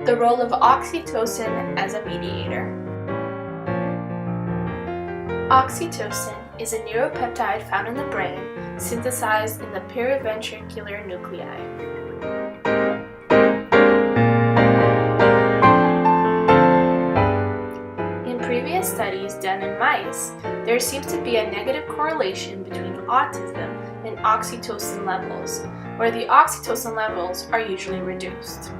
The role of oxytocin as a mediator. Oxytocin is a neuropeptide found in the brain, synthesized in the periventricular nuclei. In previous studies done in mice, there seems to be a negative correlation between autism and oxytocin levels, where the oxytocin levels are usually reduced.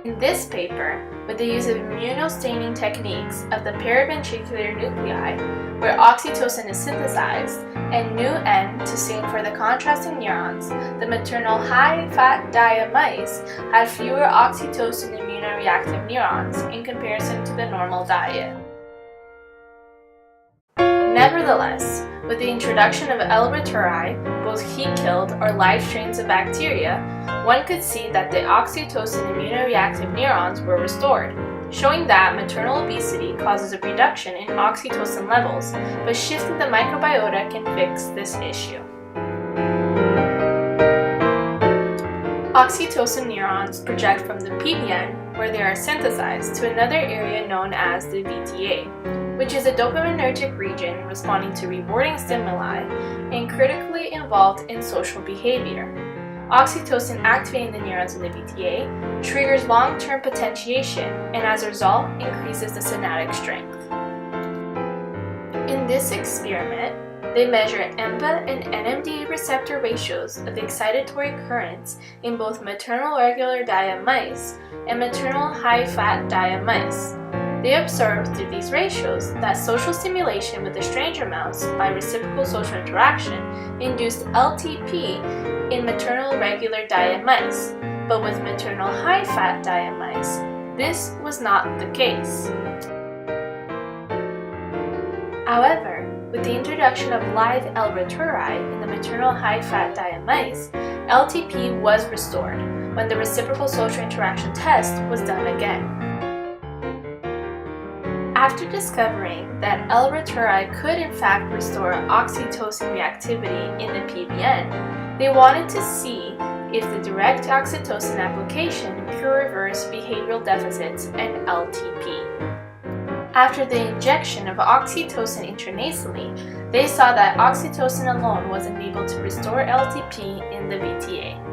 In this paper, with the use of immunostaining techniques of the periventricular nuclei, where oxytocin is synthesized, and nu-N to sing for the contrasting neurons, the maternal high-fat diet mice had fewer oxytocin immunoreactive neurons in comparison to the normal diet. Nevertheless, with the introduction of L. reuteri, both heat-killed or live strains of bacteria, one could see that the oxytocin immunoreactive neurons were restored, showing that maternal obesity causes a reduction in oxytocin levels, but shifting the microbiota can fix this issue. Oxytocin neurons project from the PBN, where they are synthesized, to another area known as the VTA, which is a dopaminergic region responding to rewarding stimuli and critically involved in social behavior. Oxytocin activating the neurons in the VTA triggers long-term potentiation and as a result increases the synaptic strength. In this experiment, they measure EMPA and NMDA receptor ratios of excitatory currents in both maternal regular diet mice and maternal high-fat diet mice. They observed through these ratios that social stimulation with the stranger mouse by reciprocal social interaction induced LTP in maternal regular diet mice, but with maternal high-fat diet mice, this was not the case. However, with the introduction of live L. reuteri in the maternal high-fat diet mice, LTP was restored when the reciprocal social interaction test was done again. After discovering that L. reuteri could in fact restore oxytocin reactivity in the PBN, they wanted to see if the direct oxytocin application could reverse behavioral deficits and LTP. After the injection of oxytocin intranasally, they saw that oxytocin alone wasn't able to restore LTP in the VTA.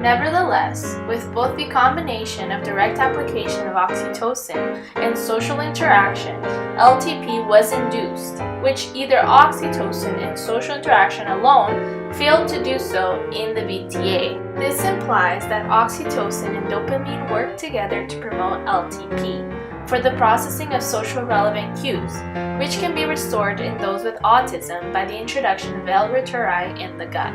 Nevertheless, with both the combination of direct application of oxytocin and social interaction, LTP was induced, which either oxytocin and social interaction alone failed to do so in the VTA. This implies that oxytocin and dopamine work together to promote LTP for the processing of social relevant cues, which can be restored in those with autism by the introduction of L. reuteri in the gut.